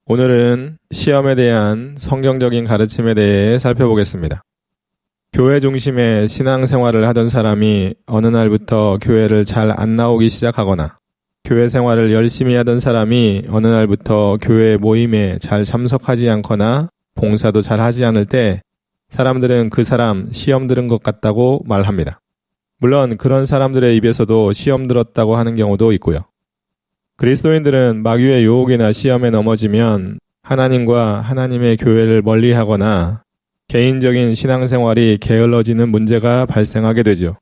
오늘은 시험에 대한 성경적인 가르침에 대해 살펴보겠습니다. 교회 중심의 신앙생활을 하던 사람이 어느 날부터 교회를 잘 안 나오기 시작하거나 교회 생활을 열심히 하던 사람이 어느 날부터 교회 모임에 잘 참석하지 않거나 봉사도 잘 하지 않을 때 사람들은 그 사람 시험 들은 것 같다고 말합니다. 물론 그런 사람들의 입에서도 시험 들었다고 하는 경우도 있고요. 그리스도인들은 마귀의 유혹이나 시험에 넘어지면 하나님과 하나님의 교회를 멀리하거나 개인적인 신앙생활이 게을러지는 문제가 발생하게 되죠.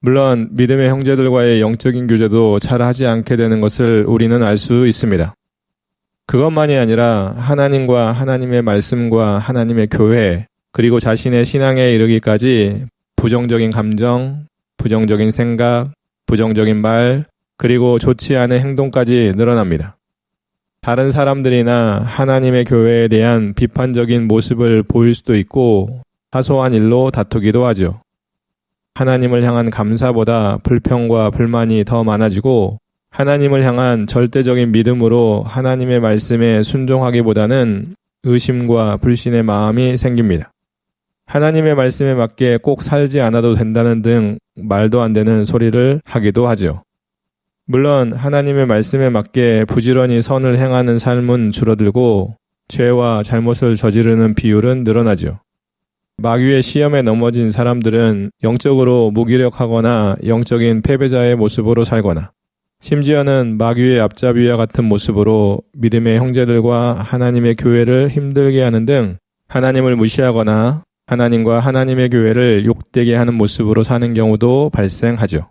물론 믿음의 형제들과의 영적인 교제도 잘 하지 않게 되는 것을 우리는 알 수 있습니다. 그것만이 아니라 하나님과 하나님의 말씀과 하나님의 교회, 그리고 자신의 신앙에 이르기까지 부정적인 감정, 부정적인 생각, 부정적인 말, 그리고 좋지 않은 행동까지 늘어납니다. 다른 사람들이나 하나님의 교회에 대한 비판적인 모습을 보일 수도 있고 사소한 일로 다투기도 하죠. 하나님을 향한 감사보다 불평과 불만이 더 많아지고 하나님을 향한 절대적인 믿음으로 하나님의 말씀에 순종하기보다는 의심과 불신의 마음이 생깁니다. 하나님의 말씀에 맞게 꼭 살지 않아도 된다는 등 말도 안 되는 소리를 하기도 하죠. 물론 하나님의 말씀에 맞게 부지런히 선을 행하는 삶은 줄어들고 죄와 잘못을 저지르는 비율은 늘어나죠. 마귀의 시험에 넘어진 사람들은 영적으로 무기력하거나 영적인 패배자의 모습으로 살거나 심지어는 마귀의 앞잡이와 같은 모습으로 믿음의 형제들과 하나님의 교회를 힘들게 하는 등 하나님을 무시하거나 하나님과 하나님의 교회를 욕되게 하는 모습으로 사는 경우도 발생하죠.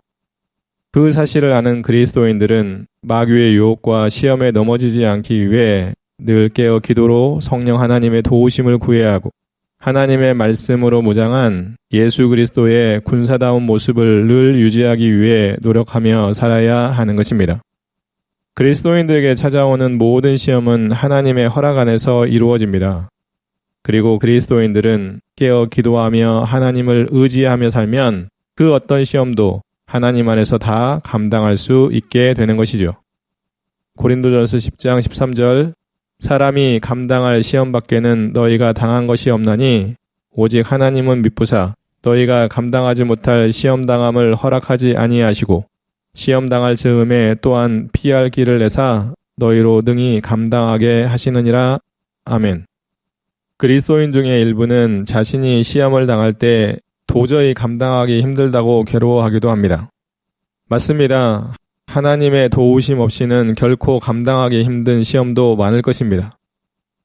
그 사실을 아는 그리스도인들은 마귀의 유혹과 시험에 넘어지지 않기 위해 늘 깨어 기도로 성령 하나님의 도우심을 구해야 하고 하나님의 말씀으로 무장한 예수 그리스도의 군사다운 모습을 늘 유지하기 위해 노력하며 살아야 하는 것입니다. 그리스도인들에게 찾아오는 모든 시험은 하나님의 허락 안에서 이루어집니다. 그리고 그리스도인들은 깨어 기도하며 하나님을 의지하며 살면 그 어떤 시험도 하나님 안에서 다 감당할 수 있게 되는 것이죠. 고린도전서 10장 13절 사람이 감당할 시험 밖에는 너희가 당한 것이 없나니 오직 하나님은 미쁘사 너희가 감당하지 못할 시험 당함을 허락하지 아니하시고 시험 당할 즈음에 또한 피할 길을 내사 너희로 능히 감당하게 하시느니라. 아멘. 그리스도인 중에 일부는 자신이 시험을 당할 때 도저히 감당하기 힘들다고 괴로워하기도 합니다. 맞습니다. 하나님의 도우심 없이는 결코 감당하기 힘든 시험도 많을 것입니다.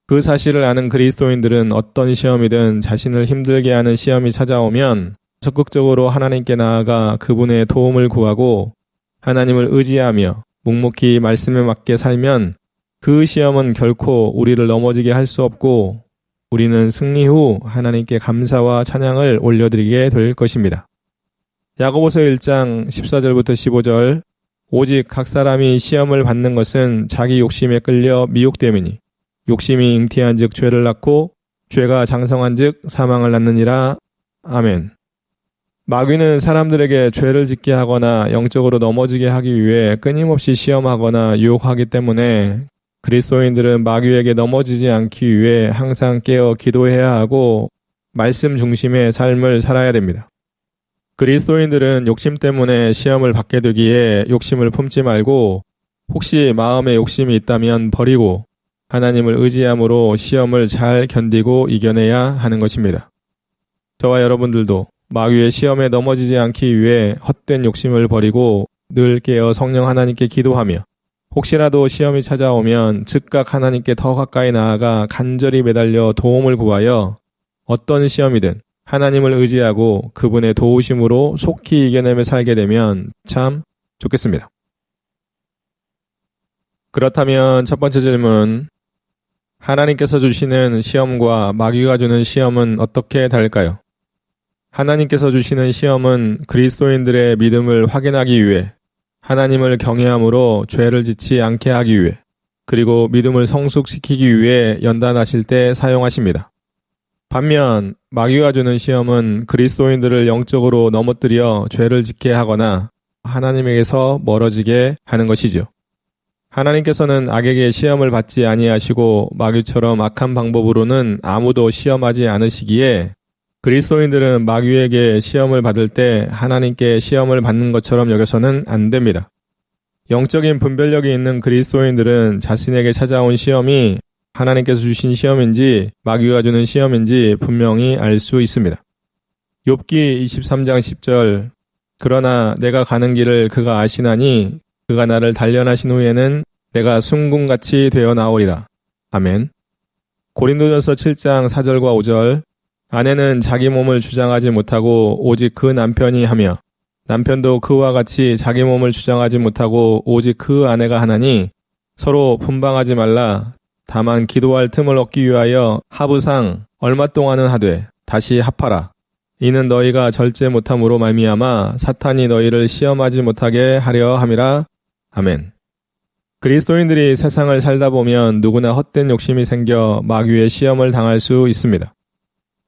그 사실을 아는 그리스도인들은 어떤 시험이든 자신을 힘들게 하는 시험이 찾아오면 적극적으로 하나님께 나아가 그분의 도움을 구하고 하나님을 의지하며 묵묵히 말씀에 맞게 살면 그 시험은 결코 우리를 넘어지게 할 수 없고 우리는 승리 후 하나님께 감사와 찬양을 올려드리게 될 것입니다. 야고보서 1장 14절부터 15절 오직 각 사람이 시험을 받는 것은 자기 욕심에 끌려 미혹됨이니 욕심이 잉태한 즉 죄를 낳고 죄가 장성한 즉 사망을 낳느니라. 아멘. 마귀는 사람들에게 죄를 짓게 하거나 영적으로 넘어지게 하기 위해 끊임없이 시험하거나 유혹하기 때문에 그리스도인들은 마귀에게 넘어지지 않기 위해 항상 깨어 기도해야 하고 말씀 중심의 삶을 살아야 됩니다. 그리스도인들은 욕심 때문에 시험을 받게 되기에 욕심을 품지 말고 혹시 마음에 욕심이 있다면 버리고 하나님을 의지함으로 시험을 잘 견디고 이겨내야 하는 것입니다. 저와 여러분들도 마귀의 시험에 넘어지지 않기 위해 헛된 욕심을 버리고 늘 깨어 성령 하나님께 기도하며 혹시라도 시험이 찾아오면 즉각 하나님께 더 가까이 나아가 간절히 매달려 도움을 구하여 어떤 시험이든 하나님을 의지하고 그분의 도우심으로 속히 이겨내며 살게 되면 참 좋겠습니다. 그렇다면 첫 번째 질문, 하나님께서 주시는 시험과 마귀가 주는 시험은 어떻게 다를까요? 하나님께서 주시는 시험은 그리스도인들의 믿음을 확인하기 위해 하나님을 경외함으로 죄를 짓지 않게 하기 위해 그리고 믿음을 성숙시키기 위해 연단하실 때 사용하십니다. 반면 마귀가 주는 시험은 그리스도인들을 영적으로 넘어뜨려 죄를 짓게 하거나 하나님에게서 멀어지게 하는 것이죠. 하나님께서는 악에게 시험을 받지 아니하시고 마귀처럼 악한 방법으로는 아무도 시험하지 않으시기에 그리스도인들은 마귀에게 시험을 받을 때 하나님께 시험을 받는 것처럼 여겨서는 안 됩니다. 영적인 분별력이 있는 그리스도인들은 자신에게 찾아온 시험이 하나님께서 주신 시험인지 마귀가 주는 시험인지 분명히 알 수 있습니다. 욥기 23장 10절 그러나 내가 가는 길을 그가 아시나니 그가 나를 단련하신 후에는 내가 순금같이 되어 나오리라. 아멘. 고린도전서 7장 4절과 5절 아내는 자기 몸을 주장하지 못하고 오직 그 남편이 하며 남편도 그와 같이 자기 몸을 주장하지 못하고 오직 그 아내가 하나니 서로 분방하지 말라. 다만 기도할 틈을 얻기 위하여 합의상 얼마 동안은 하되 다시 합하라. 이는 너희가 절제 못함으로 말미암아 사탄이 너희를 시험하지 못하게 하려 함이라. 아멘. 그리스도인들이 세상을 살다 보면 누구나 헛된 욕심이 생겨 마귀의 시험을 당할 수 있습니다.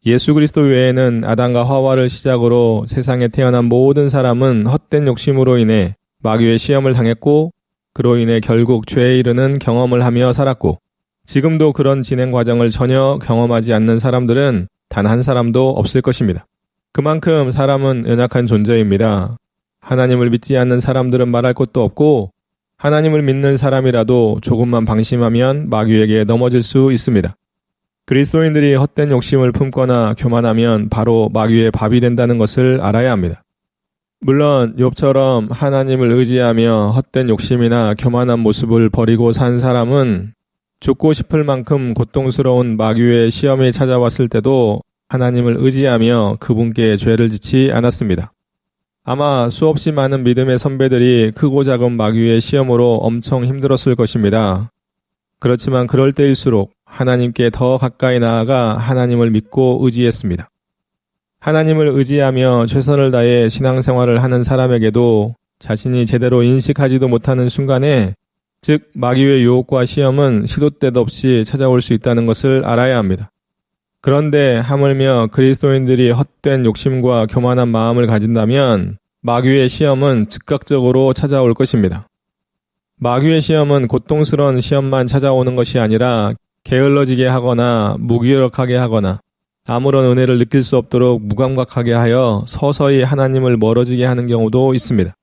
예수 그리스도 외에는 아담과 하와를 시작으로 세상에 태어난 모든 사람은 헛된 욕심으로 인해 마귀의 시험을 당했고 그로 인해 결국 죄에 이르는 경험을 하며 살았고 지금도 그런 진행 과정을 전혀 경험하지 않는 사람들은 단 한 사람도 없을 것입니다. 그만큼 사람은 연약한 존재입니다. 하나님을 믿지 않는 사람들은 말할 것도 없고 하나님을 믿는 사람이라도 조금만 방심하면 마귀에게 넘어질 수 있습니다. 그리스도인들이 헛된 욕심을 품거나 교만하면 바로 마귀의 밥이 된다는 것을 알아야 합니다. 물론 욥처럼 하나님을 의지하며 헛된 욕심이나 교만한 모습을 버리고 산 사람은 죽고 싶을 만큼 고통스러운 마귀의 시험이 찾아왔을 때도 하나님을 의지하며 그분께 죄를 짓지 않았습니다. 아마 수없이 많은 믿음의 선배들이 크고 작은 마귀의 시험으로 엄청 힘들었을 것입니다. 그렇지만 그럴 때일수록 하나님께 더 가까이 나아가 하나님을 믿고 의지했습니다. 하나님을 의지하며 최선을 다해 신앙생활을 하는 사람에게도 자신이 제대로 인식하지도 못하는 순간에 즉 마귀의 유혹과 시험은 시도 때도 없이 찾아올 수 있다는 것을 알아야 합니다. 그런데 하물며 그리스도인들이 헛된 욕심과 교만한 마음을 가진다면 마귀의 시험은 즉각적으로 찾아올 것입니다. 마귀의 시험은 고통스러운 시험만 찾아오는 것이 아니라 게을러지게 하거나 무기력하게 하거나 아무런 은혜를 느낄 수 없도록 무감각하게 하여 서서히 하나님을 멀어지게 하는 경우도 있습니다.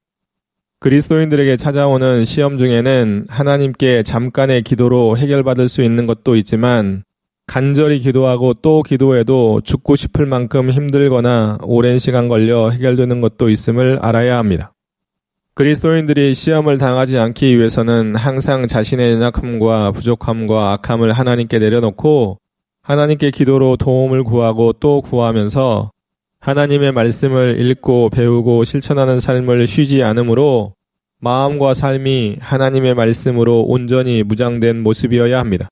그리스도인들에게 찾아오는 시험 중에는 하나님께 잠깐의 기도로 해결받을 수 있는 것도 있지만 간절히 기도하고 또 기도해도 죽고 싶을 만큼 힘들거나 오랜 시간 걸려 해결되는 것도 있음을 알아야 합니다. 그리스도인들이 시험을 당하지 않기 위해서는 항상 자신의 연약함과 부족함과 악함을 하나님께 내려놓고 하나님께 기도로 도움을 구하고 또 구하면서 하나님의 말씀을 읽고 배우고 실천하는 삶을 쉬지 않으므로 마음과 삶이 하나님의 말씀으로 온전히 무장된 모습이어야 합니다.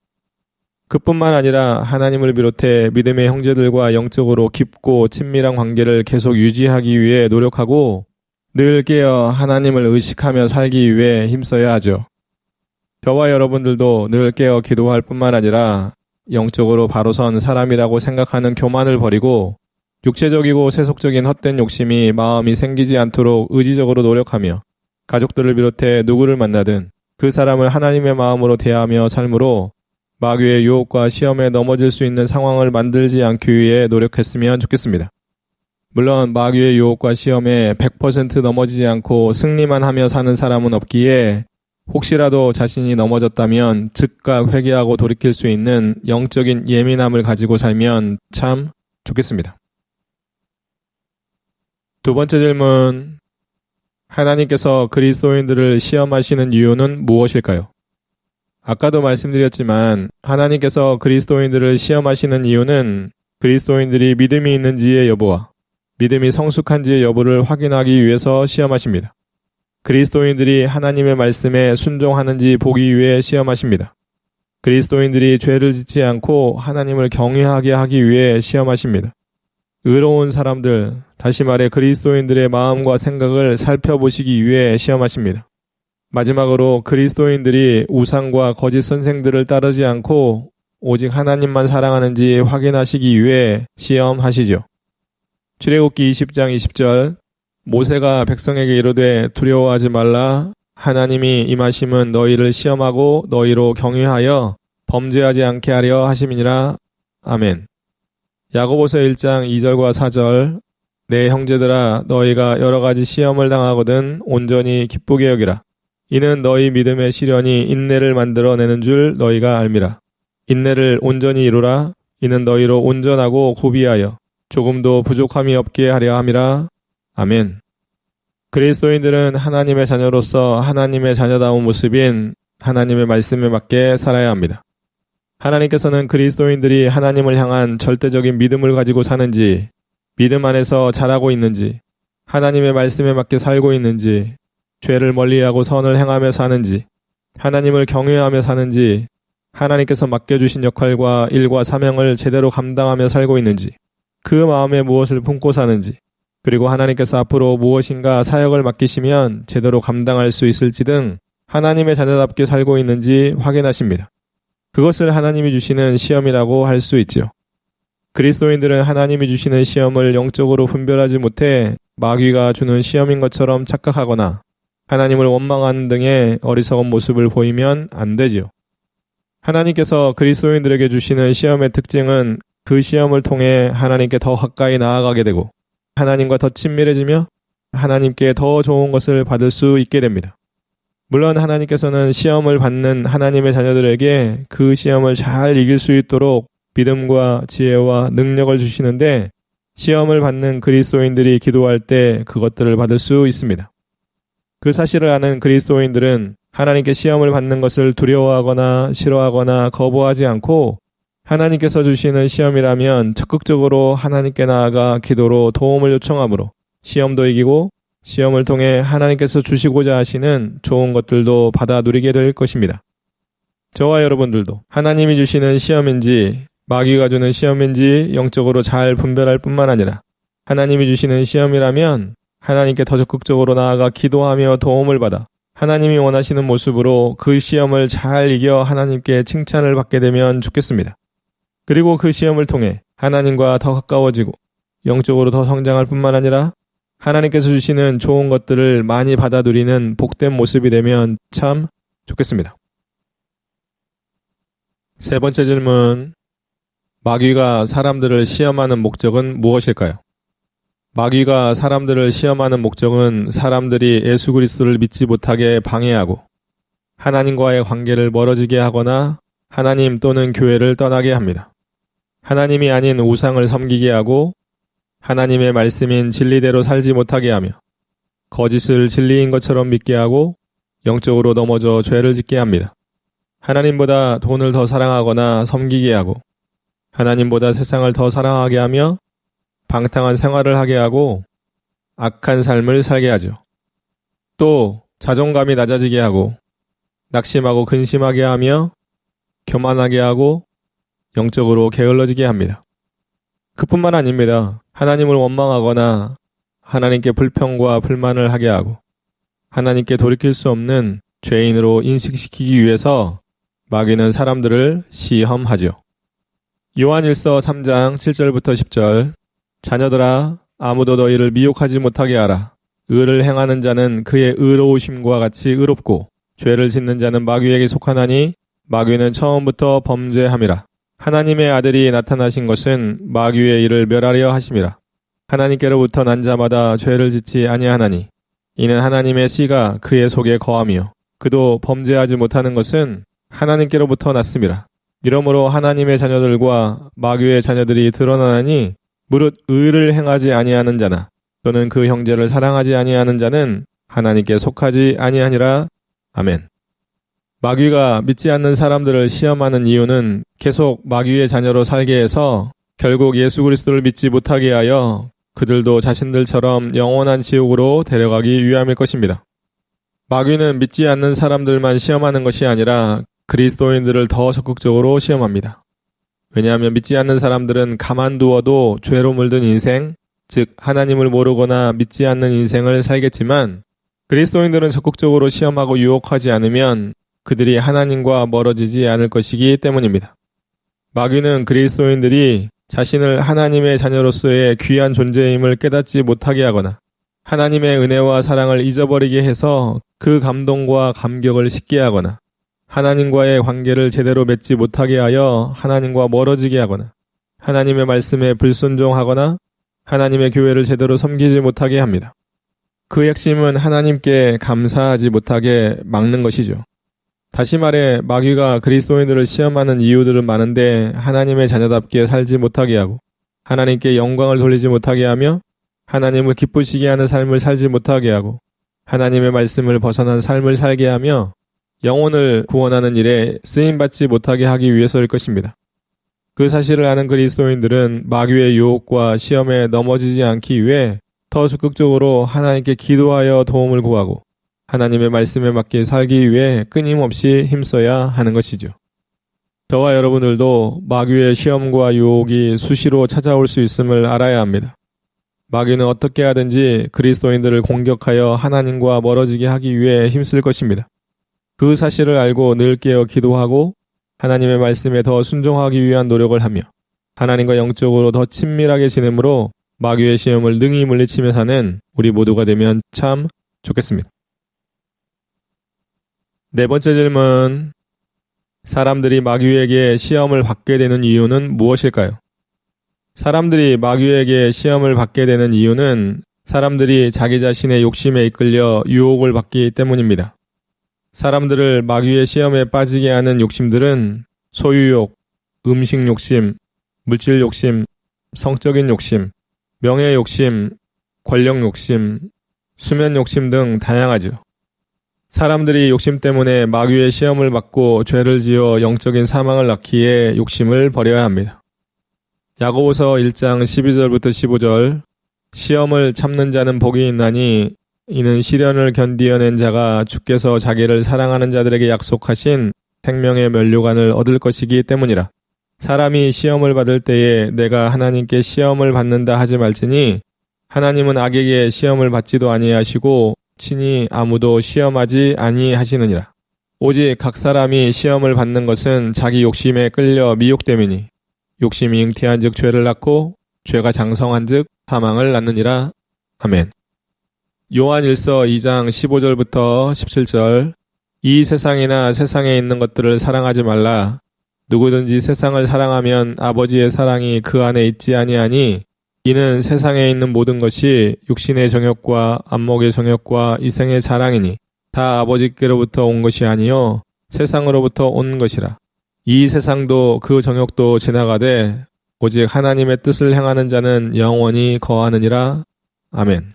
그뿐만 아니라 하나님을 비롯해 믿음의 형제들과 영적으로 깊고 친밀한 관계를 계속 유지하기 위해 노력하고 늘 깨어 하나님을 의식하며 살기 위해 힘써야 하죠. 저와 여러분들도 늘 깨어 기도할 뿐만 아니라 영적으로 바로 선 사람이라고 생각하는 교만을 버리고 육체적이고 세속적인 헛된 욕심이 마음이 생기지 않도록 의지적으로 노력하며 가족들을 비롯해 누구를 만나든 그 사람을 하나님의 마음으로 대하며 삶으로 마귀의 유혹과 시험에 넘어질 수 있는 상황을 만들지 않기 위해 노력했으면 좋겠습니다. 물론 마귀의 유혹과 시험에 100% 넘어지지 않고 승리만 하며 사는 사람은 없기에 혹시라도 자신이 넘어졌다면 즉각 회개하고 돌이킬 수 있는 영적인 예민함을 가지고 살면 참 좋겠습니다. 두 번째 질문. 하나님께서 그리스도인들을 시험하시는 이유는 무엇일까요? 아까도 말씀드렸지만 하나님께서 그리스도인들을 시험하시는 이유는 그리스도인들이 믿음이 있는지의 여부와 믿음이 성숙한지의 여부를 확인하기 위해서 시험하십니다. 그리스도인들이 하나님의 말씀에 순종하는지 보기 위해 시험하십니다. 그리스도인들이 죄를 짓지 않고 하나님을 경외하게 하기 위해 시험하십니다. 의로운 사람들, 다시 말해 그리스도인들의 마음과 생각을 살펴보시기 위해 시험하십니다. 마지막으로 그리스도인들이 우상과 거짓 선생들을 따르지 않고 오직 하나님만 사랑하는지 확인하시기 위해 시험하시죠. 출애굽기 20장 20절 모세가 백성에게 이르되 두려워하지 말라 하나님이 임하심은 너희를 시험하고 너희로 경유하여 범죄하지 않게 하려 하심이니라. 아멘. 야고보서 1장 2절과 4절. 내 형제들아 너희가 여러 가지 시험을 당하거든 온전히 기쁘게 여기라. 이는 너희 믿음의 시련이 인내를 만들어내는 줄 너희가 알미라. 인내를 온전히 이루라. 이는 너희로 온전하고 구비하여 조금도 부족함이 없게 하려 함이라. 아멘. 그리스도인들은 하나님의 자녀로서 하나님의 자녀다운 모습인 하나님의 말씀에 맞게 살아야 합니다. 하나님께서는 그리스도인들이 하나님을 향한 절대적인 믿음을 가지고 사는지, 믿음 안에서 자라고 있는지, 하나님의 말씀에 맞게 살고 있는지, 죄를 멀리하고 선을 행하며 사는지, 하나님을 경외하며 사는지, 하나님께서 맡겨주신 역할과 일과 사명을 제대로 감당하며 살고 있는지, 그 마음에 무엇을 품고 사는지, 그리고 하나님께서 앞으로 무엇인가 사역을 맡기시면 제대로 감당할 수 있을지 등 하나님의 자녀답게 살고 있는지 확인하십니다. 그것을 하나님이 주시는 시험이라고 할 수 있죠. 그리스도인들은 하나님이 주시는 시험을 영적으로 분별하지 못해 마귀가 주는 시험인 것처럼 착각하거나 하나님을 원망하는 등의 어리석은 모습을 보이면 안 되지요. 하나님께서 그리스도인들에게 주시는 시험의 특징은 그 시험을 통해 하나님께 더 가까이 나아가게 되고 하나님과 더 친밀해지며 하나님께 더 좋은 것을 받을 수 있게 됩니다. 물론 하나님께서는 시험을 받는 하나님의 자녀들에게 그 시험을 잘 이길 수 있도록 믿음과 지혜와 능력을 주시는데 시험을 받는 그리스도인들이 기도할 때 그것들을 받을 수 있습니다. 그 사실을 아는 그리스도인들은 하나님께 시험을 받는 것을 두려워하거나 싫어하거나 거부하지 않고 하나님께서 주시는 시험이라면 적극적으로 하나님께 나아가 기도로 도움을 요청하므로 시험도 이기고 시험을 통해 하나님께서 주시고자 하시는 좋은 것들도 받아 누리게 될 것입니다. 저와 여러분들도 하나님이 주시는 시험인지 마귀가 주는 시험인지 영적으로 잘 분별할 뿐만 아니라 하나님이 주시는 시험이라면 하나님께 더 적극적으로 나아가 기도하며 도움을 받아 하나님이 원하시는 모습으로 그 시험을 잘 이겨 하나님께 칭찬을 받게 되면 좋겠습니다. 그리고 그 시험을 통해 하나님과 더 가까워지고 영적으로 더 성장할 뿐만 아니라 하나님께서 주시는 좋은 것들을 많이 받아 누리는 복된 모습이 되면 참 좋겠습니다. 세 번째 질문. 마귀가 사람들을 시험하는 목적은 무엇일까요? 마귀가 사람들을 시험하는 목적은 사람들이 예수 그리스도를 믿지 못하게 방해하고 하나님과의 관계를 멀어지게 하거나 하나님 또는 교회를 떠나게 합니다. 하나님이 아닌 우상을 섬기게 하고 하나님의 말씀인 진리대로 살지 못하게 하며 거짓을 진리인 것처럼 믿게 하고 영적으로 넘어져 죄를 짓게 합니다. 하나님보다 돈을 더 사랑하거나 섬기게 하고 하나님보다 세상을 더 사랑하게 하며 방탕한 생활을 하게 하고 악한 삶을 살게 하죠. 또 자존감이 낮아지게 하고 낙심하고 근심하게 하며 교만하게 하고 영적으로 게을러지게 합니다. 그뿐만 아닙니다. 하나님을 원망하거나 하나님께 불평과 불만을 하게 하고 하나님께 돌이킬 수 없는 죄인으로 인식시키기 위해서 마귀는 사람들을 시험하지요. 요한일서 3장 7절부터 10절. 자녀들아 아무도 너희를 미혹하지 못하게 하라. 의를 행하는 자는 그의 의로우심과 같이 의롭고 죄를 짓는 자는 마귀에게 속하나니 마귀는 처음부터 범죄함이라. 하나님의 아들이 나타나신 것은 마귀의 일을 멸하려 하심이라. 하나님께로부터 난 자마다 죄를 짓지 아니하나니 이는 하나님의 씨가 그의 속에 거하며 그도 범죄하지 못하는 것은 하나님께로부터 났음이라. 이러므로 하나님의 자녀들과 마귀의 자녀들이 드러나나니 무릇 의를 행하지 아니하는 자나 또는 그 형제를 사랑하지 아니하는 자는 하나님께 속하지 아니하니라. 아멘. 마귀가 믿지 않는 사람들을 시험하는 이유는 계속 마귀의 자녀로 살게 해서 결국 예수 그리스도를 믿지 못하게 하여 그들도 자신들처럼 영원한 지옥으로 데려가기 위함일 것입니다. 마귀는 믿지 않는 사람들만 시험하는 것이 아니라 그리스도인들을 더 적극적으로 시험합니다. 왜냐하면 믿지 않는 사람들은 가만두어도 죄로 물든 인생, 즉 하나님을 모르거나 믿지 않는 인생을 살겠지만 그리스도인들은 적극적으로 시험하고 유혹하지 않으면 그들이 하나님과 멀어지지 않을 것이기 때문입니다. 마귀는 그리스도인들이 자신을 하나님의 자녀로서의 귀한 존재임을 깨닫지 못하게 하거나 하나님의 은혜와 사랑을 잊어버리게 해서 그 감동과 감격을 식게 하거나 하나님과의 관계를 제대로 맺지 못하게 하여 하나님과 멀어지게 하거나 하나님의 말씀에 불순종하거나 하나님의 교회를 제대로 섬기지 못하게 합니다. 그 핵심은 하나님께 감사하지 못하게 막는 것이죠. 다시 말해 마귀가 그리스도인들을 시험하는 이유들은 많은데 하나님의 자녀답게 살지 못하게 하고 하나님께 영광을 돌리지 못하게 하며 하나님을 기쁘시게 하는 삶을 살지 못하게 하고 하나님의 말씀을 벗어난 삶을 살게 하며 영혼을 구원하는 일에 쓰임받지 못하게 하기 위해서일 것입니다. 그 사실을 아는 그리스도인들은 마귀의 유혹과 시험에 넘어지지 않기 위해 더 적극적으로 하나님께 기도하여 도움을 구하고 하나님의 말씀에 맞게 살기 위해 끊임없이 힘써야 하는 것이죠. 저와 여러분들도 마귀의 시험과 유혹이 수시로 찾아올 수 있음을 알아야 합니다. 마귀는 어떻게 하든지 그리스도인들을 공격하여 하나님과 멀어지게 하기 위해 힘쓸 것입니다. 그 사실을 알고 늘 깨어 기도하고 하나님의 말씀에 더 순종하기 위한 노력을 하며 하나님과 영적으로 더 친밀하게 지내므로 마귀의 시험을 능히 물리치며 사는 우리 모두가 되면 참 좋겠습니다. 네 번째 질문. 사람들이 마귀에게 시험을 받게 되는 이유는 무엇일까요? 사람들이 마귀에게 시험을 받게 되는 이유는 사람들이 자기 자신의 욕심에 이끌려 유혹을 받기 때문입니다. 사람들을 마귀의 시험에 빠지게 하는 욕심들은 소유욕, 음식 욕심, 물질 욕심, 성적인 욕심, 명예 욕심, 권력 욕심, 수면 욕심 등 다양하죠. 사람들이 욕심 때문에 마귀의 시험을 받고 죄를 지어 영적인 사망을 낳기에 욕심을 버려야 합니다. 야고보서 1장 12절부터 15절. 시험을 참는 자는 복이 있나니 이는 시련을 견디어낸 자가 주께서 자기를 사랑하는 자들에게 약속하신 생명의 면류관을 얻을 것이기 때문이라. 사람이 시험을 받을 때에 내가 하나님께 시험을 받는다 하지 말지니 하나님은 악에게 시험을 받지도 아니하시고 친히 아무도 시험하지 아니하시느니라. 오직 각 사람이 시험을 받는 것은 자기 욕심에 끌려 미혹됨이니 욕심이 잉태한즉 죄를 낳고 죄가 장성한즉 사망을 낳느니라. 아멘. 요한 1서 2장 15절부터 17절. 이 세상이나 세상에 있는 것들을 사랑하지 말라. 누구든지 세상을 사랑하면 아버지의 사랑이 그 안에 있지 아니하니 이는 세상에 있는 모든 것이 육신의 정욕과 안목의 정욕과 이생의 자랑이니 다 아버지께로부터 온 것이 아니요 세상으로부터 온 것이라. 이 세상도 그 정욕도 지나가되 오직 하나님의 뜻을 행하는 자는 영원히 거하느니라. 아멘.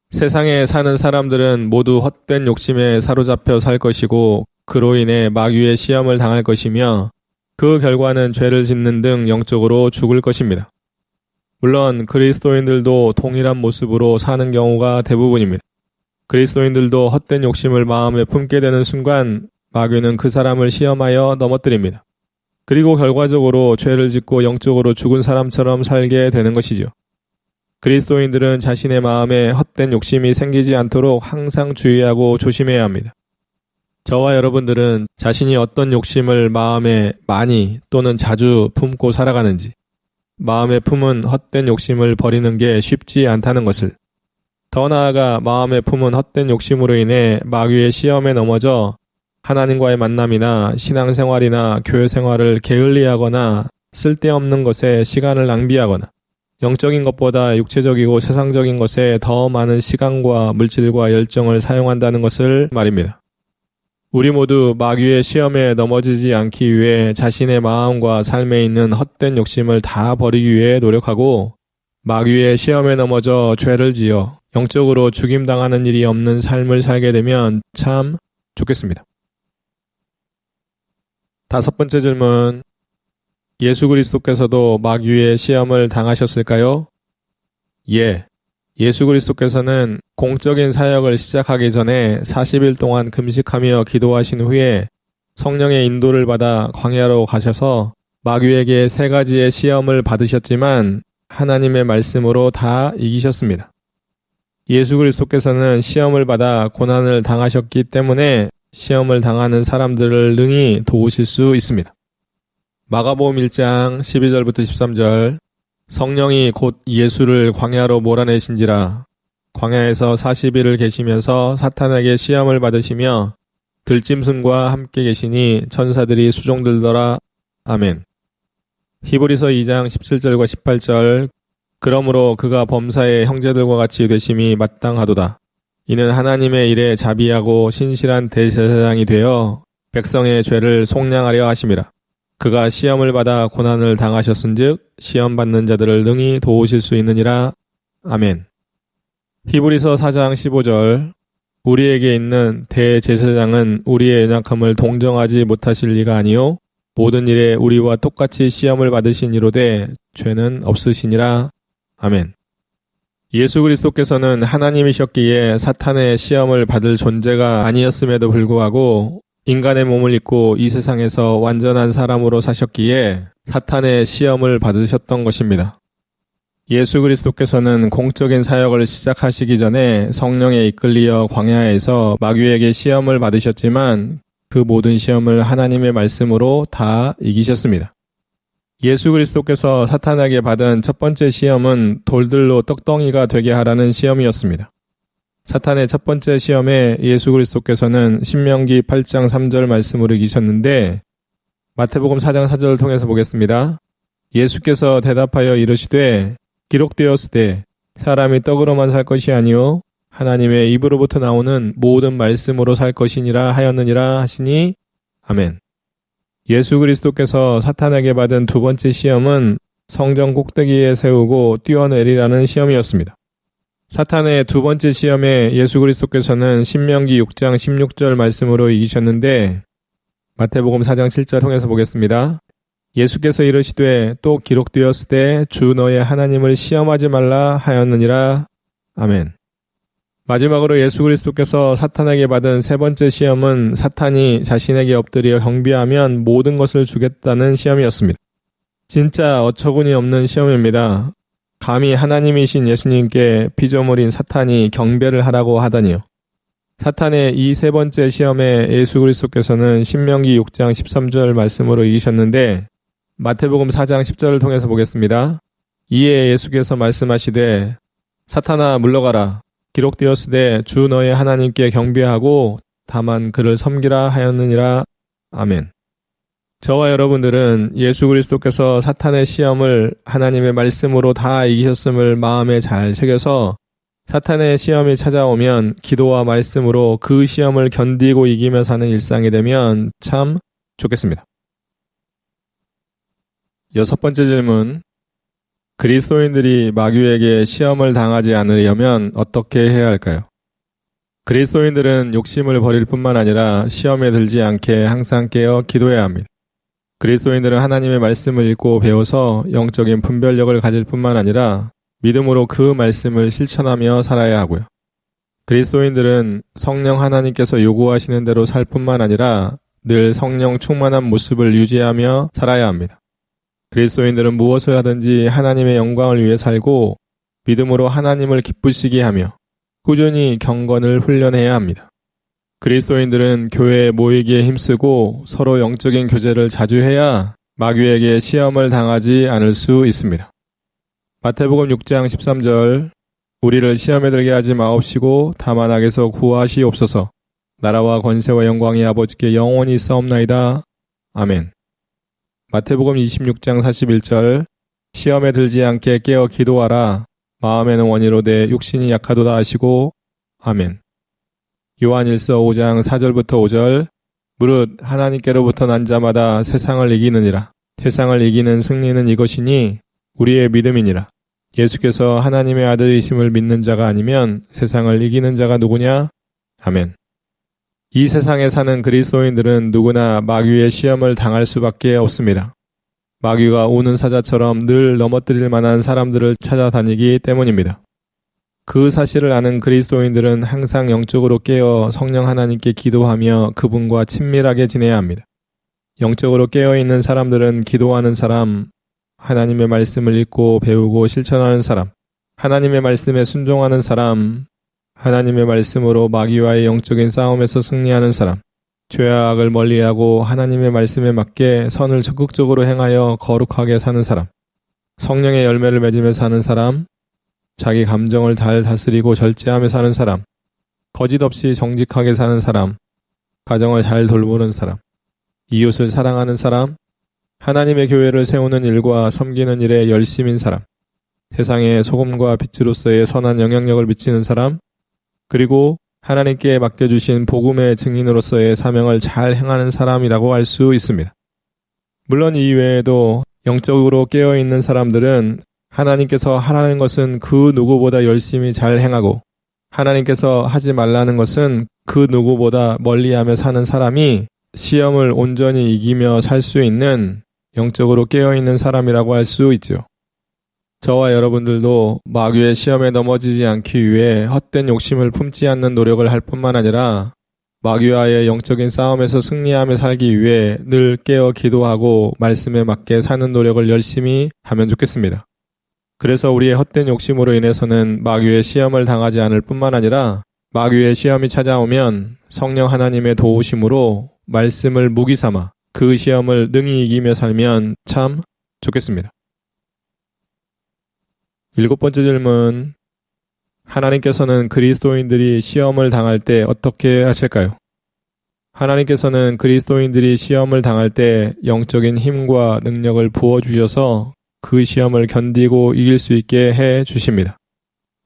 세상에 사는 사람들은 모두 헛된 욕심에 사로잡혀 살 것이고 그로 인해 마귀의 시험을 당할 것이며 그 결과는 죄를 짓는 등 영적으로 죽을 것입니다. 물론 그리스도인들도 동일한 모습으로 사는 경우가 대부분입니다. 그리스도인들도 헛된 욕심을 마음에 품게 되는 순간 마귀는 그 사람을 시험하여 넘어뜨립니다. 그리고 결과적으로 죄를 짓고 영적으로 죽은 사람처럼 살게 되는 것이죠. 그리스도인들은 자신의 마음에 헛된 욕심이 생기지 않도록 항상 주의하고 조심해야 합니다. 저와 여러분들은 자신이 어떤 욕심을 마음에 많이 또는 자주 품고 살아가는지, 마음에 품은 헛된 욕심을 버리는 게 쉽지 않다는 것을, 더 나아가 마음에 품은 헛된 욕심으로 인해 마귀의 시험에 넘어져 하나님과의 만남이나 신앙생활이나 교회생활을 게을리하거나 쓸데없는 것에 시간을 낭비하거나 영적인 것보다 육체적이고 세상적인 것에 더 많은 시간과 물질과 열정을 사용한다는 것을 말입니다. 우리 모두 마귀의 시험에 넘어지지 않기 위해 자신의 마음과 삶에 있는 헛된 욕심을 다 버리기 위해 노력하고 마귀의 시험에 넘어져 죄를 지어 영적으로 죽임당하는 일이 없는 삶을 살게 되면 참 좋겠습니다. 다섯 번째 질문. 예수 그리스도께서도 마귀의 시험을 당하셨을까요? 예. 예수 그리스도께서는 공적인 사역을 시작하기 전에 40일 동안 금식하며 기도하신 후에 성령의 인도를 받아 광야로 가셔서 마귀에게 3가지의 시험을 받으셨지만 하나님의 말씀으로 다 이기셨습니다. 예수 그리스도께서는 시험을 받아 고난을 당하셨기 때문에 시험을 당하는 사람들을 능히 도우실 수 있습니다. 마가복음 1장 12절부터 13절. 성령이 곧 예수를 광야로 몰아내신지라 광야에서 40일을 계시면서 사탄에게 시험을 받으시며 들짐승과 함께 계시니 천사들이 수종들더라. 아멘. 히브리서 2장 17절과 18절. 그러므로 그가 범사의 형제들과 같이 되심이 마땅하도다. 이는 하나님의 일에 자비하고 신실한 대제사장이 되어 백성의 죄를 속량하려 하심이라. 그가 시험을 받아 고난을 당하셨은즉 시험 받는 자들을 능히 도우실 수 있느니라. 아멘. 히브리서 4장 15절. 우리에게 있는 대제사장은 우리의 연약함을 동정하지 못하실 리가 아니요 모든 일에 우리와 똑같이 시험을 받으신 이로되 죄는 없으시니라. 아멘. 예수 그리스도께서는 하나님이셨기에 사탄의 시험을 받을 존재가 아니었음에도 불구하고 인간의 몸을 입고 이 세상에서 완전한 사람으로 사셨기에 사탄의 시험을 받으셨던 것입니다. 예수 그리스도께서는 공적인 사역을 시작하시기 전에 성령에 이끌리어 광야에서 마귀에게 시험을 받으셨지만 그 모든 시험을 하나님의 말씀으로 다 이기셨습니다. 예수 그리스도께서 사탄에게 받은 첫 번째 시험은 돌들로 떡덩이가 되게 하라는 시험이었습니다. 사탄의 첫 번째 시험에 예수 그리스도께서는 신명기 8장 3절 말씀으로 이기셨는데 마태복음 4장 4절을 통해서 보겠습니다. 예수께서 대답하여 이르시되 기록되었으되 사람이 떡으로만 살 것이 아니요 하나님의 입으로부터 나오는 모든 말씀으로 살 것이니라 하였느니라 하시니 아멘. 예수 그리스도께서 사탄에게 받은 두 번째 시험은 성전 꼭대기에 세우고 뛰어내리라는 시험이었습니다. 사탄의 두 번째 시험에 예수 그리스도께서는 신명기 6장 16절 말씀으로 이기셨는데 마태복음 4장 7절 통해서 보겠습니다. 예수께서 이르시되 또 기록되었으되 주 너의 하나님을 시험하지 말라 하였느니라. 아멘. 마지막으로 예수 그리스도께서 사탄에게 받은 세 번째 시험은 사탄이 자신에게 엎드려 경배하면 모든 것을 주겠다는 시험이었습니다. 진짜 어처구니 없는 시험입니다. 감히 하나님이신 예수님께 피조물인 사탄이 경배를 하라고 하다니요. 사탄의 이 세 번째 시험에 예수 그리스도께서는 신명기 6장 13절 말씀으로 이기셨는데 마태복음 4장 10절을 통해서 보겠습니다. 이에 예수께서 말씀하시되 사탄아 물러가라. 기록되었으되 주 너의 하나님께 경배하고 다만 그를 섬기라 하였느니라. 아멘. 저와 여러분들은 예수 그리스도께서 사탄의 시험을 하나님의 말씀으로 다 이기셨음을 마음에 잘 새겨서 사탄의 시험이 찾아오면 기도와 말씀으로 그 시험을 견디고 이기며 사는 일상이 되면 참 좋겠습니다. 여섯 번째 질문. 그리스도인들이 마귀에게 시험을 당하지 않으려면 어떻게 해야 할까요? 그리스도인들은 욕심을 버릴 뿐만 아니라 시험에 들지 않게 항상 깨어 기도해야 합니다. 그리스도인들은 하나님의 말씀을 읽고 배워서 영적인 분별력을 가질 뿐만 아니라 믿음으로 그 말씀을 실천하며 살아야 하고요. 그리스도인들은 성령 하나님께서 요구하시는 대로 살 뿐만 아니라 늘 성령 충만한 모습을 유지하며 살아야 합니다. 그리스도인들은 무엇을 하든지 하나님의 영광을 위해 살고 믿음으로 하나님을 기쁘시게 하며 꾸준히 경건을 훈련해야 합니다. 그리스도인들은 교회에 모이기에 힘쓰고 서로 영적인 교제를 자주 해야 마귀에게 시험을 당하지 않을 수 있습니다. 마태복음 6장 13절. 우리를 시험에 들게 하지 마옵시고 다만 악에서 구하시옵소서. 나라와 권세와 영광이 아버지께 영원히 있사옵나이다. 아멘. 마태복음 26장 41절. 시험에 들지 않게 깨어 기도하라. 마음에는 원이로되 육신이 약하도다 하시고. 아멘. 요한일서 5장 4절부터 5절. 무릇 하나님께로부터 난 자마다 세상을 이기느니라. 세상을 이기는 승리는 이것이니 우리의 믿음이니라. 예수께서 하나님의 아들이심을 믿는 자가 아니면 세상을 이기는 자가 누구냐? 아멘. 이 세상에 사는 그리스도인들은 누구나 마귀의 시험을 당할 수밖에 없습니다. 마귀가 우는 사자처럼 늘 넘어뜨릴 만한 사람들을 찾아다니기 때문입니다. 그 사실을 아는 그리스도인들은 항상 영적으로 깨어 성령 하나님께 기도하며 그분과 친밀하게 지내야 합니다. 영적으로 깨어있는 사람들은 기도하는 사람, 하나님의 말씀을 읽고 배우고 실천하는 사람, 하나님의 말씀에 순종하는 사람, 하나님의 말씀으로 마귀와의 영적인 싸움에서 승리하는 사람, 죄와 악을 멀리하고 하나님의 말씀에 맞게 선을 적극적으로 행하여 거룩하게 사는 사람, 성령의 열매를 맺으며 사는 사람, 자기 감정을 잘 다스리고 절제하며 사는 사람, 거짓 없이 정직하게 사는 사람, 가정을 잘 돌보는 사람, 이웃을 사랑하는 사람, 하나님의 교회를 세우는 일과 섬기는 일에 열심인 사람, 세상의 소금과 빛으로서의 선한 영향력을 미치는 사람, 그리고 하나님께 맡겨주신 복음의 증인으로서의 사명을 잘 행하는 사람이라고 할 수 있습니다. 물론 이 외에도 영적으로 깨어있는 사람들은 하나님께서 하라는 것은 그 누구보다 열심히 잘 행하고 하나님께서 하지 말라는 것은 그 누구보다 멀리하며 사는 사람이 시험을 온전히 이기며 살 수 있는 영적으로 깨어있는 사람이라고 할 수 있죠. 저와 여러분들도 마귀의 시험에 넘어지지 않기 위해 헛된 욕심을 품지 않는 노력을 할 뿐만 아니라 마귀와의 영적인 싸움에서 승리하며 살기 위해 늘 깨어 기도하고 말씀에 맞게 사는 노력을 열심히 하면 좋겠습니다. 그래서 우리의 헛된 욕심으로 인해서는 마귀의 시험을 당하지 않을 뿐만 아니라 마귀의 시험이 찾아오면 성령 하나님의 도우심으로 말씀을 무기 삼아 그 시험을 능히 이기며 살면 참 좋겠습니다. 7번째 질문. 하나님께서는 그리스도인들이 시험을 당할 때 어떻게 하실까요? 하나님께서는 그리스도인들이 시험을 당할 때 영적인 힘과 능력을 부어주셔서 그 시험을 견디고 이길 수 있게 해 주십니다.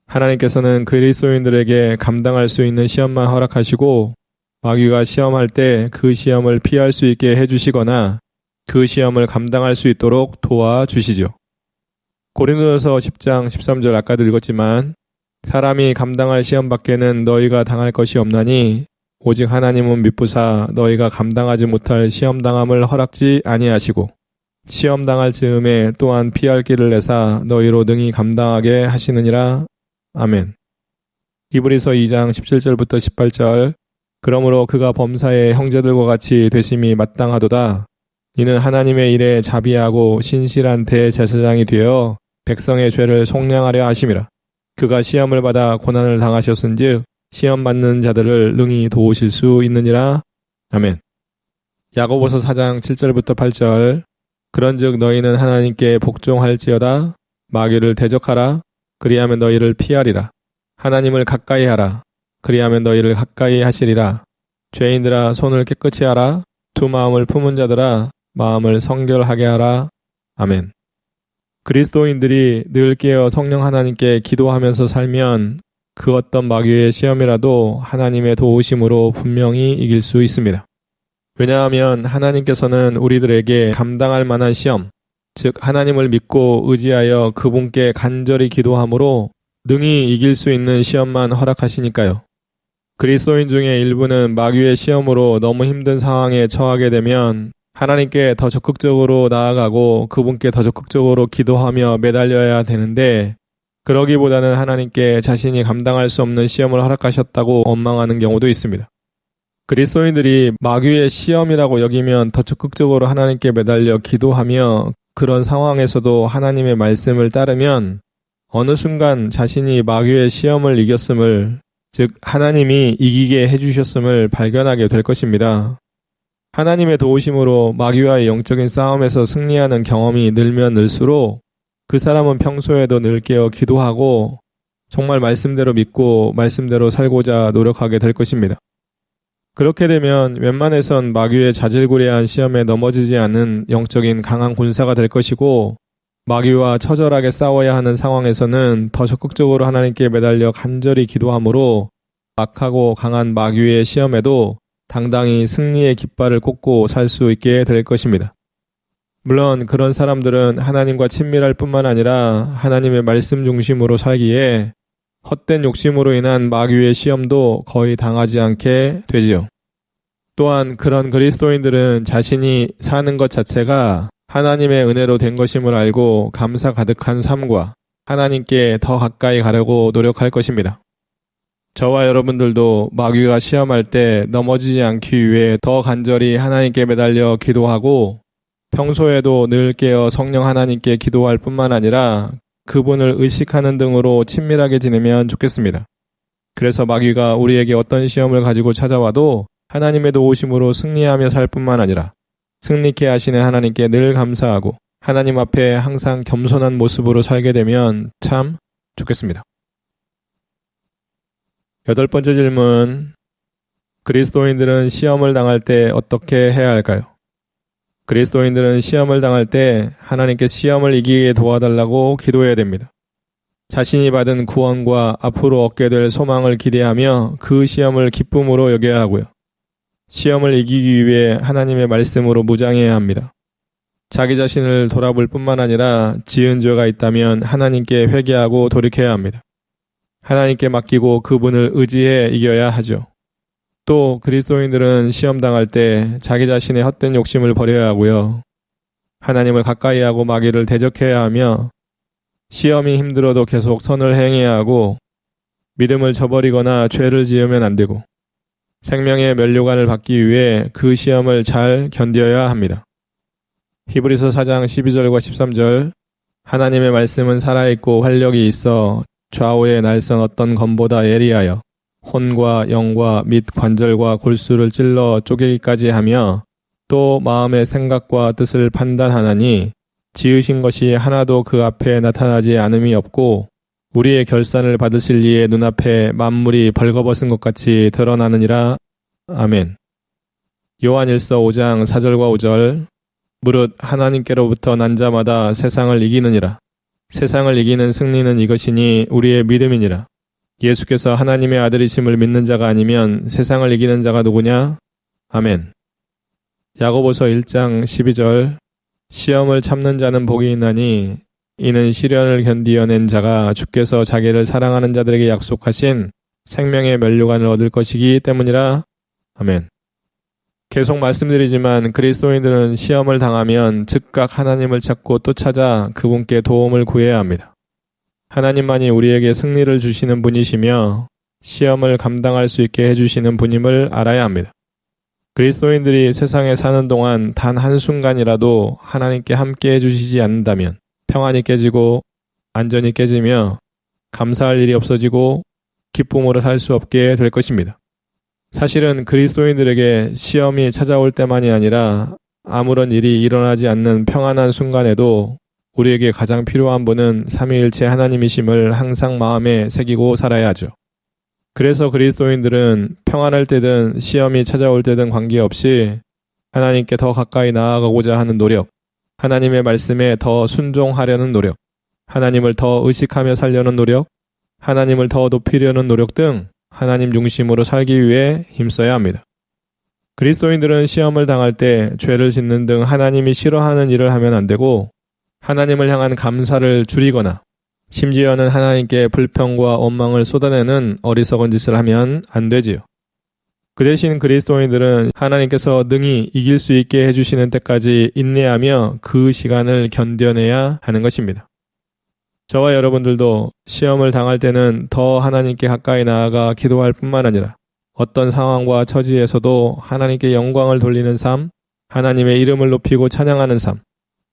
하나님께서는 그리스도인들에게 감당할 수 있는 시험만 허락하시고 마귀가 시험할 때 그 시험을 피할 수 있게 해 주시거나 그 시험을 감당할 수 있도록 도와주시죠. 고린도전서 10장 13절 아까도 읽었지만 사람이 감당할 시험 밖에는 너희가 당할 것이 없나니 오직 하나님은 미쁘사 너희가 감당하지 못할 시험당함을 허락지 아니하시고 시험당할 즈음에 또한 피할 길을 내사 너희로 능히 감당하게 하시느니라. 아멘. 히브리서 2장 17절부터 18절. 그러므로 그가 범사의 형제들과 같이 되심이 마땅하도다. 이는 하나님의 일에 자비하고 신실한 대제사장이 되어 백성의 죄를 속량하려 하심이라. 그가 시험을 받아 고난을 당하셨은즉 시험 받는 자들을 능히 도우실 수 있느니라. 아멘. 야고보서 4장 7절부터 8절. 그런즉 너희는 하나님께 복종할지어다. 마귀를 대적하라. 그리하면 너희를 피하리라. 하나님을 가까이 하라. 그리하면 너희를 가까이 하시리라. 죄인들아 손을 깨끗이 하라. 두 마음을 품은 자들아 마음을 성결하게 하라. 아멘. 그리스도인들이 늘 깨어 성령 하나님께 기도하면서 살면 그 어떤 마귀의 시험이라도 하나님의 도우심으로 분명히 이길 수 있습니다. 왜냐하면 하나님께서는 우리들에게 감당할 만한 시험, 즉 하나님을 믿고 의지하여 그분께 간절히 기도함으로 능히 이길 수 있는 시험만 허락하시니까요. 그리스도인 중에 일부는 마귀의 시험으로 너무 힘든 상황에 처하게 되면 하나님께 더 적극적으로 나아가고 그분께 더 적극적으로 기도하며 매달려야 되는데 그러기보다는 하나님께 자신이 감당할 수 없는 시험을 허락하셨다고 원망하는 경우도 있습니다. 그리스도인들이 마귀의 시험이라고 여기면 더 적극적으로 하나님께 매달려 기도하며 그런 상황에서도 하나님의 말씀을 따르면 어느 순간 자신이 마귀의 시험을 이겼음을, 즉 하나님이 이기게 해주셨음을 발견하게 될 것입니다. 하나님의 도우심으로 마귀와의 영적인 싸움에서 승리하는 경험이 늘면 늘수록 그 사람은 평소에도 늘 깨어 기도하고 정말 말씀대로 믿고 말씀대로 살고자 노력하게 될 것입니다. 그렇게 되면 웬만해선 마귀의 자질구레한 시험에 넘어지지 않는 영적인 강한 군사가 될 것이고 마귀와 처절하게 싸워야 하는 상황에서는 더 적극적으로 하나님께 매달려 간절히 기도함으로 악하고 강한 마귀의 시험에도 당당히 승리의 깃발을 꽂고 살 수 있게 될 것입니다. 물론 그런 사람들은 하나님과 친밀할 뿐만 아니라 하나님의 말씀 중심으로 살기에 헛된 욕심으로 인한 마귀의 시험도 거의 당하지 않게 되지요. 또한 그런 그리스도인들은 자신이 사는 것 자체가 하나님의 은혜로 된 것임을 알고 감사 가득한 삶과 하나님께 더 가까이 가려고 노력할 것입니다. 저와 여러분들도 마귀가 시험할 때 넘어지지 않기 위해 더 간절히 하나님께 매달려 기도하고 평소에도 늘 깨어 성령 하나님께 기도할 뿐만 아니라 그분을 의식하는 등으로 친밀하게 지내면 좋겠습니다. 그래서 마귀가 우리에게 어떤 시험을 가지고 찾아와도 하나님의 도우심으로 승리하며 살 뿐만 아니라 승리케 하시는 하나님께 늘 감사하고 하나님 앞에 항상 겸손한 모습으로 살게 되면 참 좋겠습니다. 8번째 질문. 그리스도인들은 시험을 당할 때 어떻게 해야 할까요? 그리스도인들은 시험을 당할 때 하나님께 시험을 이기게 도와달라고 기도해야 됩니다. 자신이 받은 구원과 앞으로 얻게 될 소망을 기대하며 그 시험을 기쁨으로 여겨야 하고요. 시험을 이기기 위해 하나님의 말씀으로 무장해야 합니다. 자기 자신을 돌아볼 뿐만 아니라 지은 죄가 있다면 하나님께 회개하고 돌이켜야 합니다. 하나님께 맡기고 그분을 의지해 이겨야 하죠. 또 그리스도인들은 시험 당할 때 자기 자신의 헛된 욕심을 버려야 하고요. 하나님을 가까이 하고 마귀를 대적해야 하며 시험이 힘들어도 계속 선을 행해야 하고 믿음을 저버리거나 죄를 지으면 안 되고 생명의 면류관을 받기 위해 그 시험을 잘 견뎌야 합니다. 히브리서 4장 12절과 13절. 하나님의 말씀은 살아있고 활력이 있어 좌우의 날선 어떤 검보다 예리하여 혼과 영과 및 관절과 골수를 찔러 쪼개기까지 하며 또 마음의 생각과 뜻을 판단하나니 지으신 것이 하나도 그 앞에 나타나지 않음이 없고 우리의 결산을 받으실 이의 눈앞에 만물이 벌거벗은 것 같이 드러나느니라. 아멘. 요한일서 5장 4절과 5절. 무릇 하나님께로부터 난 자마다 세상을 이기느니라. 세상을 이기는 승리는 이것이니 우리의 믿음이니라. 예수께서 하나님의 아들이심을 믿는 자가 아니면 세상을 이기는 자가 누구냐? 아멘. 야고보서 1장 12절. 시험을 참는 자는 복이 있나니 이는 시련을 견디어낸 자가 주께서 자기를 사랑하는 자들에게 약속하신 생명의 면류관을 얻을 것이기 때문이라. 아멘. 계속 말씀드리지만 그리스도인들은 시험을 당하면 즉각 하나님을 찾고 또 찾아 그분께 도움을 구해야 합니다. 하나님만이 우리에게 승리를 주시는 분이시며 시험을 감당할 수 있게 해주시는 분임을 알아야 합니다. 그리스도인들이 세상에 사는 동안 단 한순간이라도 하나님께 함께 해주시지 않는다면 평안이 깨지고 안전이 깨지며 감사할 일이 없어지고 기쁨으로 살 수 없게 될 것입니다. 사실은 그리스도인들에게 시험이 찾아올 때만이 아니라 아무런 일이 일어나지 않는 평안한 순간에도 우리에게 가장 필요한 분은 삼위일체 하나님이심을 항상 마음에 새기고 살아야 하죠. 그래서 그리스도인들은 평안할 때든 시험이 찾아올 때든 관계없이 하나님께 더 가까이 나아가고자 하는 노력, 하나님의 말씀에 더 순종하려는 노력, 하나님을 더 의식하며 살려는 노력, 하나님을 더 높이려는 노력 등 하나님 중심으로 살기 위해 힘써야 합니다. 그리스도인들은 시험을 당할 때 죄를 짓는 등 하나님이 싫어하는 일을 하면 안 되고 하나님을 향한 감사를 줄이거나 심지어는 하나님께 불평과 원망을 쏟아내는 어리석은 짓을 하면 안 되지요. 그 대신 그리스도인들은 하나님께서 능히 이길 수 있게 해주시는 때까지 인내하며 그 시간을 견뎌내야 하는 것입니다. 저와 여러분들도 시험을 당할 때는 더 하나님께 가까이 나아가 기도할 뿐만 아니라 어떤 상황과 처지에서도 하나님께 영광을 돌리는 삶, 하나님의 이름을 높이고 찬양하는 삶,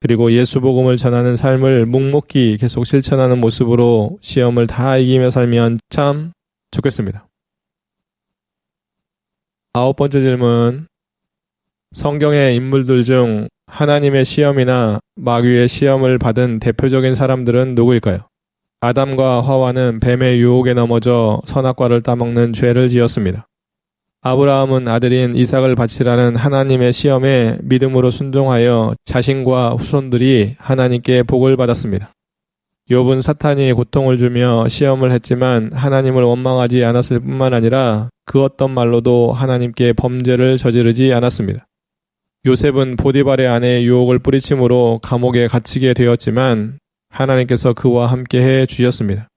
그리고 예수 복음을 전하는 삶을 묵묵히 계속 실천하는 모습으로 시험을 다 이기며 살면 참 좋겠습니다. 9번째 질문. 성경의 인물들 중 하나님의 시험이나 마귀의 시험을 받은 대표적인 사람들은 누구일까요? 아담과 하와는 뱀의 유혹에 넘어져 선악과를 따먹는 죄를 지었습니다. 아브라함은 아들인 이삭을 바치라는 하나님의 시험에 믿음으로 순종하여 자신과 후손들이 하나님께 복을 받았습니다. 욥은 사탄이 고통을 주며 시험을 했지만 하나님을 원망하지 않았을 뿐만 아니라 그 어떤 말로도 하나님께 범죄를 저지르지 않았습니다. 요셉은 보디발의 아내의 유혹을 뿌리침으로 감옥에 갇히게 되었지만 하나님께서 그와 함께해 주셨습니다.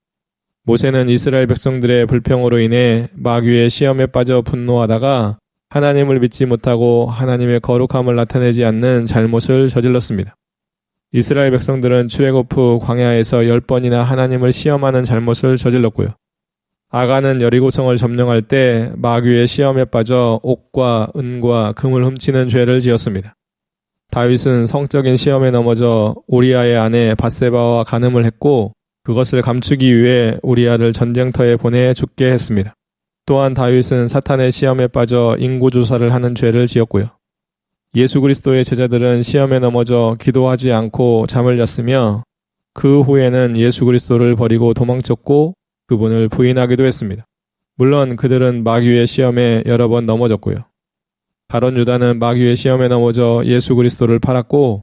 모세는 이스라엘 백성들의 불평으로 인해 마귀의 시험에 빠져 분노하다가 하나님을 믿지 못하고 하나님의 거룩함을 나타내지 않는 잘못을 저질렀습니다. 이스라엘 백성들은 출애굽 후 광야에서 10번이나 하나님을 시험하는 잘못을 저질렀고요. 아간은 여리고성을 점령할 때 마귀의 시험에 빠져 옥과 은과 금을 훔치는 죄를 지었습니다. 다윗은 성적인 시험에 넘어져 우리아의 아내 밧세바와 간음을 했고 그것을 감추기 위해 우리아를 전쟁터에 보내 죽게 했습니다. 또한 다윗은 사탄의 시험에 빠져 인구조사를 하는 죄를 지었고요. 예수 그리스도의 제자들은 시험에 넘어져 기도하지 않고 잠을 잤으며 그 후에는 예수 그리스도를 버리고 도망쳤고 그분을 부인하기도 했습니다. 물론 그들은 마귀의 시험에 여러 번 넘어졌고요. 가룟 유다는 마귀의 시험에 넘어져 예수 그리스도를 팔았고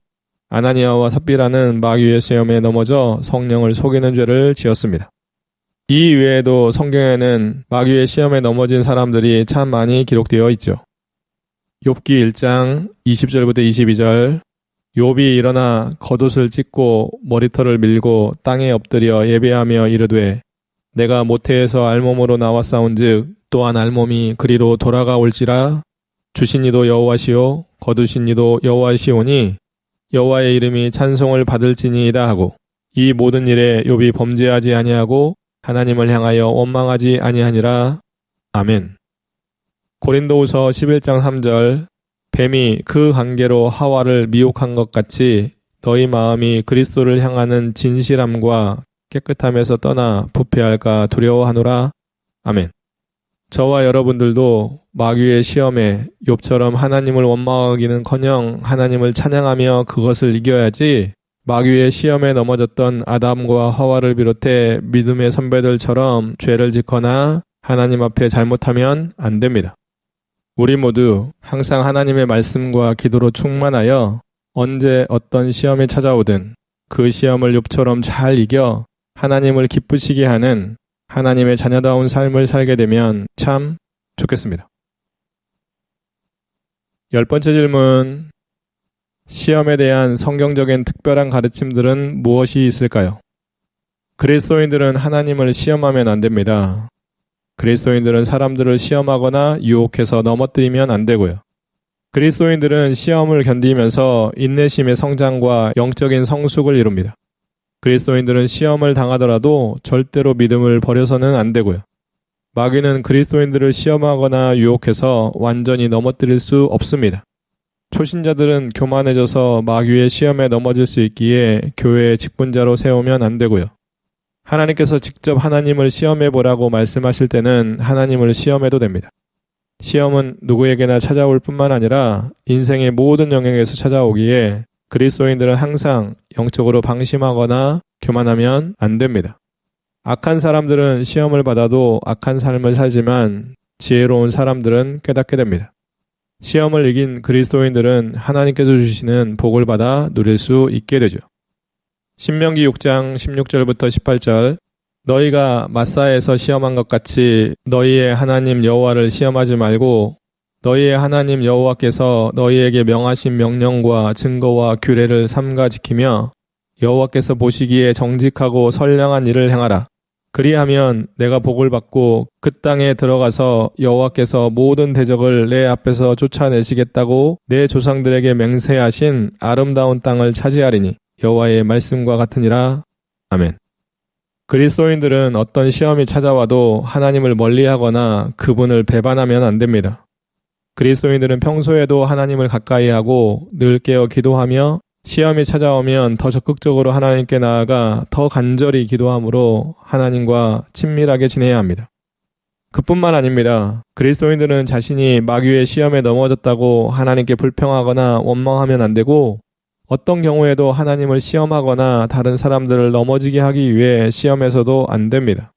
아나니아와 삽비라는 마귀의 시험에 넘어져 성령을 속이는 죄를 지었습니다. 이 외에도 성경에는 마귀의 시험에 넘어진 사람들이 참 많이 기록되어 있죠. 욥기 1장 20절부터 22절 욥이 일어나 겉옷을 찢고 머리털을 밀고 땅에 엎드려 예배하며 이르되 내가 모태에서 알몸으로 나왔사온즉 또한 알몸이 그리로 돌아가올지라 주신 이도 여호와시오 거두신 이도 여호와시오니 여호와의 이름이 찬송을 받을지니이다 하고 이 모든 일에 욥이 범죄하지 아니하고 하나님을 향하여 원망하지 아니하니라. 아멘. 고린도후서 11장 3절 뱀이 그 관계로 하와를 미혹한 것 같이 너희 마음이 그리스도를 향하는 진실함과 깨끗함에서 떠나 부패할까 두려워하노라. 아멘. 저와 여러분들도 마귀의 시험에 욥처럼 하나님을 원망하기는커녕 하나님을 찬양하며 그것을 이겨야지 마귀의 시험에 넘어졌던 아담과 하와를 비롯해 믿음의 선배들처럼 죄를 짓거나 하나님 앞에 잘못하면 안 됩니다. 우리 모두 항상 하나님의 말씀과 기도로 충만하여 언제 어떤 시험이 찾아오든 그 시험을 욥처럼 잘 이겨 하나님을 기쁘시게 하는 하나님의 자녀다운 삶을 살게 되면 참 좋겠습니다. 10번째 질문. 시험에 대한 성경적인 특별한 가르침들은 무엇이 있을까요? 그리스도인들은 하나님을 시험하면 안 됩니다. 그리스도인들은 사람들을 시험하거나 유혹해서 넘어뜨리면 안 되고요. 그리스도인들은 시험을 견디면서 인내심의 성장과 영적인 성숙을 이룹니다. 그리스도인들은 시험을 당하더라도 절대로 믿음을 버려서는 안 되고요. 마귀는 그리스도인들을 시험하거나 유혹해서 완전히 넘어뜨릴 수 없습니다. 초신자들은 교만해져서 마귀의 시험에 넘어질 수 있기에 교회의 직분자로 세우면 안 되고요. 하나님께서 직접 하나님을 시험해 보라고 말씀하실 때는 하나님을 시험해도 됩니다. 시험은 누구에게나 찾아올 뿐만 아니라 인생의 모든 영역에서 찾아오기에 그리스도인들은 항상 영적으로 방심하거나 교만하면 안 됩니다. 악한 사람들은 시험을 받아도 악한 삶을 살지만 지혜로운 사람들은 깨닫게 됩니다. 시험을 이긴 그리스도인들은 하나님께서 주시는 복을 받아 누릴 수 있게 되죠. 신명기 6장 16절부터 18절 너희가 마사에서 시험한 것 같이 너희의 하나님 여호와를 시험하지 말고 너희의 하나님 여호와께서 너희에게 명하신 명령과 증거와 규례를 삼가 지키며 여호와께서 보시기에 정직하고 선량한 일을 행하라. 그리하면 내가 복을 받고 그 땅에 들어가서 여호와께서 모든 대적을 내 앞에서 쫓아내시겠다고 내 조상들에게 맹세하신 아름다운 땅을 차지하리니 여호와의 말씀과 같으니라. 아멘. 그리스도인들은 어떤 시험이 찾아와도 하나님을 멀리하거나 그분을 배반하면 안 됩니다. 그리스도인들은 평소에도 하나님을 가까이 하고 늘 깨어 기도하며 시험이 찾아오면 더 적극적으로 하나님께 나아가 더 간절히 기도함으로 하나님과 친밀하게 지내야 합니다. 그뿐만 아닙니다. 그리스도인들은 자신이 마귀의 시험에 넘어졌다고 하나님께 불평하거나 원망하면 안 되고 어떤 경우에도 하나님을 시험하거나 다른 사람들을 넘어지게 하기 위해 시험해서도 안 됩니다.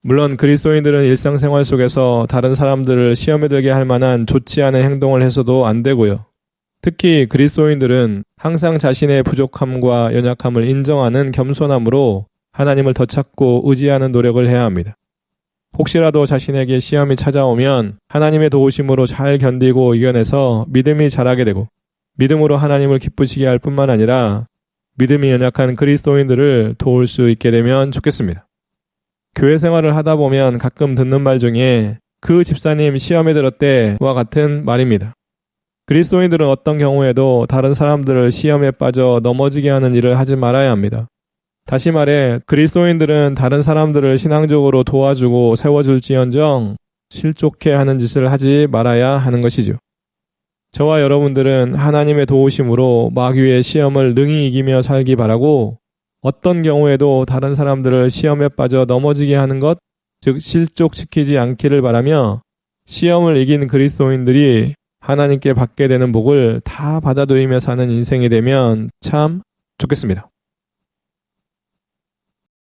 물론 그리스도인들은 일상생활 속에서 다른 사람들을 시험에 들게 할 만한 좋지 않은 행동을 해서도 안 되고요. 특히 그리스도인들은 항상 자신의 부족함과 연약함을 인정하는 겸손함으로 하나님을 더 찾고 의지하는 노력을 해야 합니다. 혹시라도 자신에게 시험이 찾아오면 하나님의 도우심으로 잘 견디고 이겨내서 믿음이 자라게 되고 믿음으로 하나님을 기쁘시게 할 뿐만 아니라 믿음이 연약한 그리스도인들을 도울 수 있게 되면 좋겠습니다. 교회 생활을 하다 보면 가끔 듣는 말 중에 그 집사님 시험에 들었대와 같은 말입니다. 그리스도인들은 어떤 경우에도 다른 사람들을 시험에 빠져 넘어지게 하는 일을 하지 말아야 합니다. 다시 말해 그리스도인들은 다른 사람들을 신앙적으로 도와주고 세워줄지언정 실족해 하는 짓을 하지 말아야 하는 것이죠. 저와 여러분들은 하나님의 도우심으로 마귀의 시험을 능히 이기며 살기 바라고 어떤 경우에도 다른 사람들을 시험에 빠져 넘어지게 하는 것, 즉 실족시키지 않기를 바라며 시험을 이긴 그리스도인들이 하나님께 받게 되는 복을 다 받아들이며 사는 인생이 되면 참 좋겠습니다.